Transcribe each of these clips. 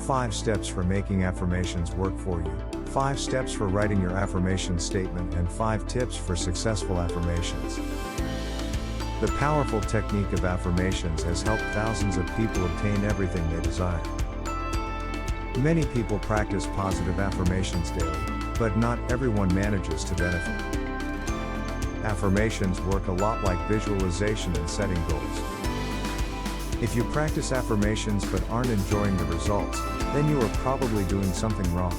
5 steps for making affirmations work for you, 5 steps for writing your affirmation statement, and 5 tips for successful affirmations. The powerful technique of affirmations has helped thousands of people obtain everything they desire. Many people practice positive affirmations daily, but not everyone manages to benefit. Affirmations work a lot like visualization and setting goals. If you practice affirmations but aren't enjoying the results, then you are probably doing something wrong.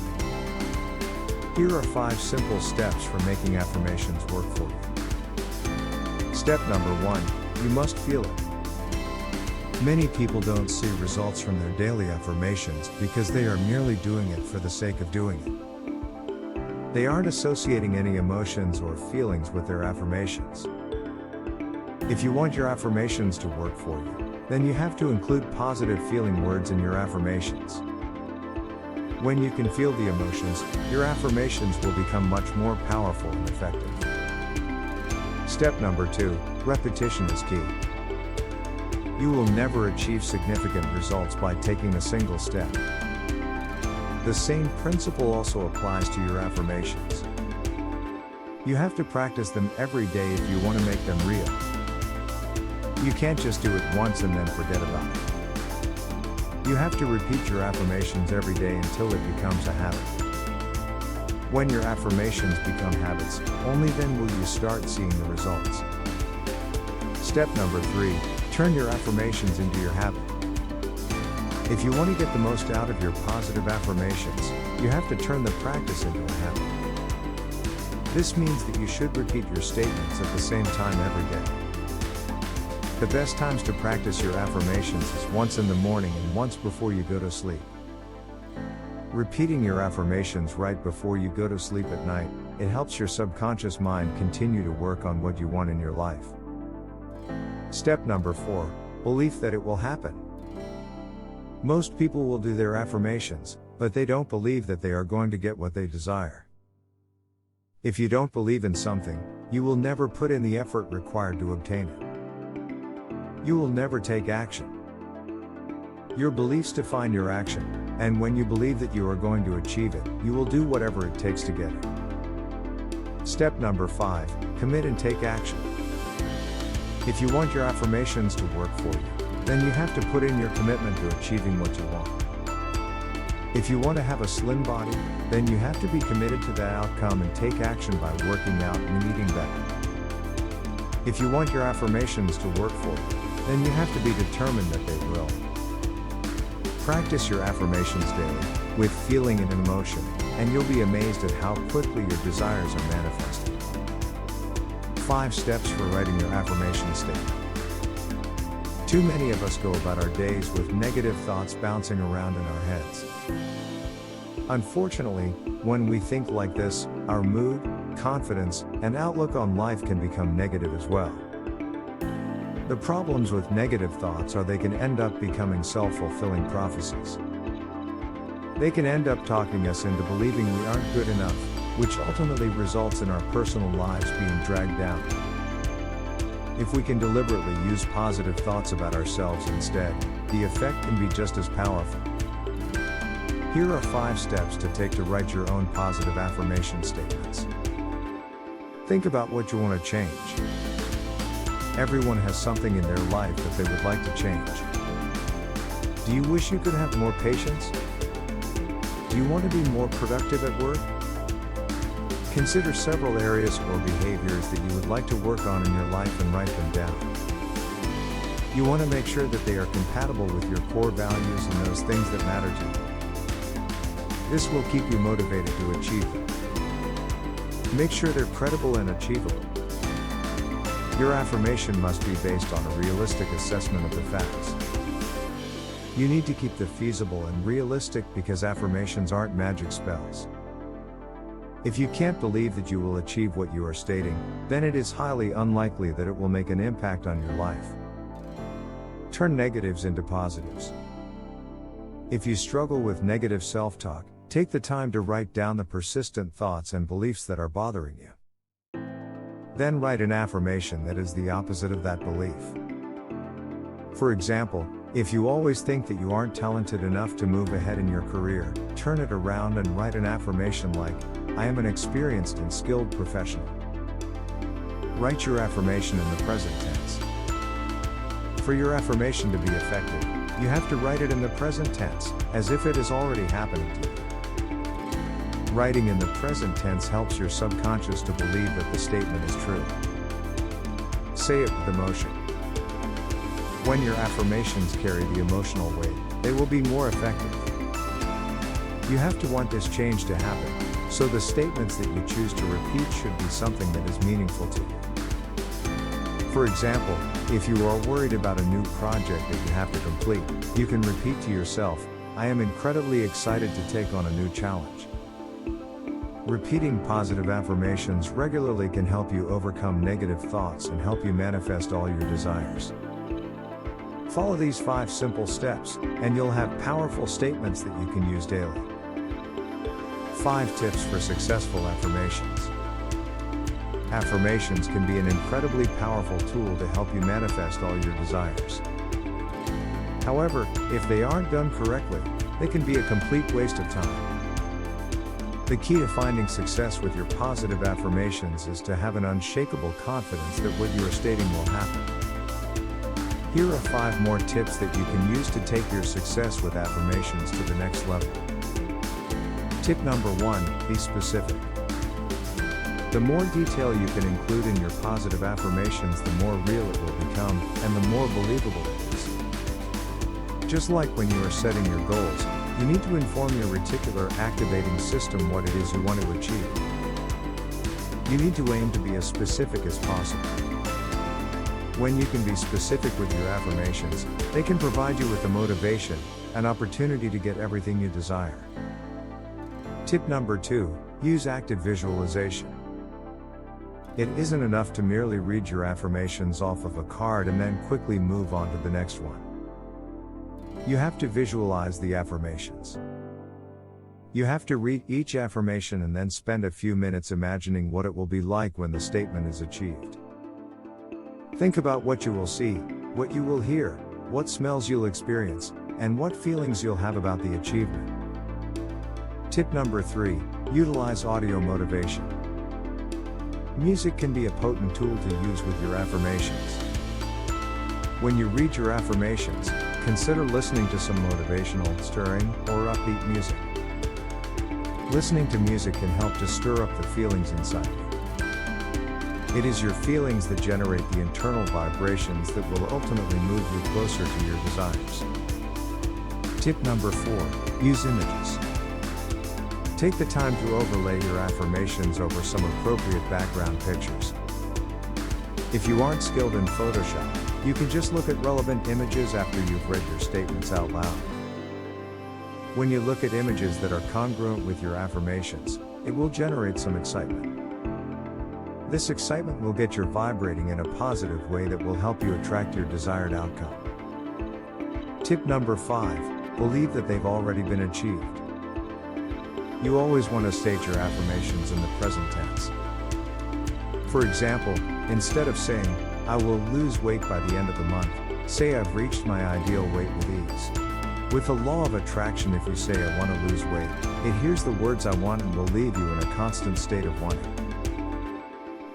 Here are 5 simple steps for making affirmations work for you. Step number 1, you must feel it. Many people don't see results from their daily affirmations because they are merely doing it for the sake of doing it. They aren't associating any emotions or feelings with their affirmations. If you want your affirmations to work for you, then you have to include positive feeling words in your affirmations. When you can feel the emotions, your affirmations will become much more powerful and effective. Step number 2, repetition is key. You will never achieve significant results by taking a single step. The same principle also applies to your affirmations. You have to practice them every day if you want to make them real. You can't just do it once and then forget about it. You have to repeat your affirmations every day until it becomes a habit. When your affirmations become habits, only then will you start seeing the results. Step number 3, turn your affirmations into your habit. If you want to get the most out of your positive affirmations, you have to turn the practice into a habit. This means that you should repeat your statements at the same time every day. The best times to practice your affirmations is once in the morning and once before you go to sleep. Repeating your affirmations right before you go to sleep at night, it helps your subconscious mind continue to work on what you want in your life. Step number 4, belief that it will happen. Most people will do their affirmations, but they don't believe that they are going to get what they desire. If you don't believe in something, you will never put in the effort required to obtain it. You will never take action. Your beliefs define your action, and when you believe that you are going to achieve it, you will do whatever it takes to get it. Step number 5, commit and take action. If you want your affirmations to work for you, then you have to put in your commitment to achieving what you want. If you want to have a slim body, then you have to be committed to that outcome and take action by working out and eating better. If you want your affirmations to work for you, then you have to be determined that they will. Practice your affirmations daily, with feeling and emotion, and you'll be amazed at how quickly your desires are manifested. 5 steps for writing your affirmation statement. Too many of us go about our days with negative thoughts bouncing around in our heads. Unfortunately, when we think like this, our mood, confidence, and outlook on life can become negative as well. The problems with negative thoughts are they can end up becoming self-fulfilling prophecies. They can end up talking us into believing we aren't good enough, which ultimately results in our personal lives being dragged down. If we can deliberately use positive thoughts about ourselves instead, the effect can be just as powerful. Here are 5 steps to take to write your own positive affirmation statements. Think about what you want to change. Everyone has something in their life that they would like to change. Do you wish you could have more patience? Do you want to be more productive at work? Consider several areas or behaviors that you would like to work on in your life and write them down. You want to make sure that they are compatible with your core values and those things that matter to you. This will keep you motivated to achieve them. Make sure they're credible and achievable. Your affirmation must be based on a realistic assessment of the facts. You need to keep them feasible and realistic because affirmations aren't magic spells. If you can't believe that you will achieve what you are stating, then it is highly unlikely that it will make an impact on your life. Turn negatives into positives. If you struggle with negative self-talk, take the time to write down the persistent thoughts and beliefs that are bothering you. Then write an affirmation that is the opposite of that belief. For example, If you always think that you aren't talented enough to move ahead in your career, turn it around and write an affirmation like, I am an experienced and skilled professional. Write your affirmation in the present tense. For your affirmation to be effective, you have to write it in the present tense, as if it is already happening to you. Writing in the present tense helps your subconscious to believe that the statement is true. Say it with emotion. When your affirmations carry the emotional weight, they will be more effective. You have to want this change to happen, so the statements that you choose to repeat should be something that is meaningful to you. For example, if you are worried about a new project that you have to complete, you can repeat to yourself, I am incredibly excited to take on a new challenge. Repeating positive affirmations regularly can help you overcome negative thoughts and help you manifest all your desires. Follow these 5 simple steps, and you'll have powerful statements that you can use daily. 5 tips for successful affirmations. Affirmations can be an incredibly powerful tool to help you manifest all your desires. However, if they aren't done correctly, they can be a complete waste of time. The key to finding success with your positive affirmations is to have an unshakable confidence that what you are stating will happen. Here are 5 more tips that you can use to take your success with affirmations to the next level. Tip number 1, be specific. The more detail you can include in your positive affirmations, the more real it will become, and the more believable it is. Just like when you are setting your goals, you need to inform your reticular activating system what it is you want to achieve. You need to aim to be as specific as possible. When you can be specific with your affirmations, they can provide you with the motivation, an opportunity to get everything you desire. Tip number 2, use active visualization. It isn't enough to merely read your affirmations off of a card and then quickly move on to the next one. You have to visualize the affirmations. You have to read each affirmation and then spend a few minutes imagining what it will be like when the statement is achieved. Think about what you will see, what you will hear, what smells you'll experience, and what feelings you'll have about the achievement. Tip number 3, utilize audio motivation. Music can be a potent tool to use with your affirmations. When you read your affirmations, consider listening to some motivational, stirring, or upbeat music. Listening to music can help to stir up the feelings inside you. It is your feelings that generate the internal vibrations that will ultimately move you closer to your desires. Tip number 4, use images. Take the time to overlay your affirmations over some appropriate background pictures. If you aren't skilled in Photoshop, you can just look at relevant images after you've read your statements out loud. When you look at images that are congruent with your affirmations, it will generate some excitement. This excitement will get you vibrating in a positive way that will help you attract your desired outcome. Tip number 5, believe that they've already been achieved. You always want to state your affirmations in the present tense. For example, instead of saying, I will lose weight by the end of the month, say I've reached my ideal weight with ease. With the law of attraction, if you say I want to lose weight, it hears the words I want and will leave you in a constant state of wanting.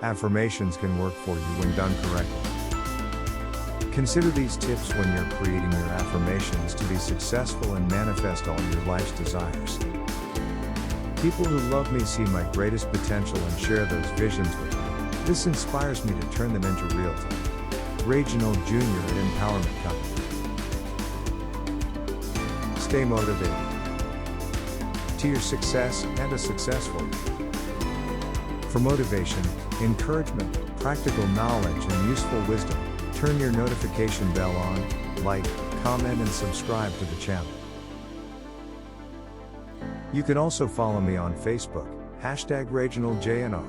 Affirmations can work for you when done correctly. Consider these tips when you're creating your affirmations to be successful and manifest all your life's desires. People who love me see my greatest potential and share those visions with me. This inspires me to turn them into reality. Ragenald Jr. at Empowerment Company. Stay motivated to your success and a successful you. For motivation, encouragement, practical knowledge, and useful wisdom, turn your notification bell on, like, comment, and subscribe to the channel. You can also follow me on Facebook, #RagenaldJNR.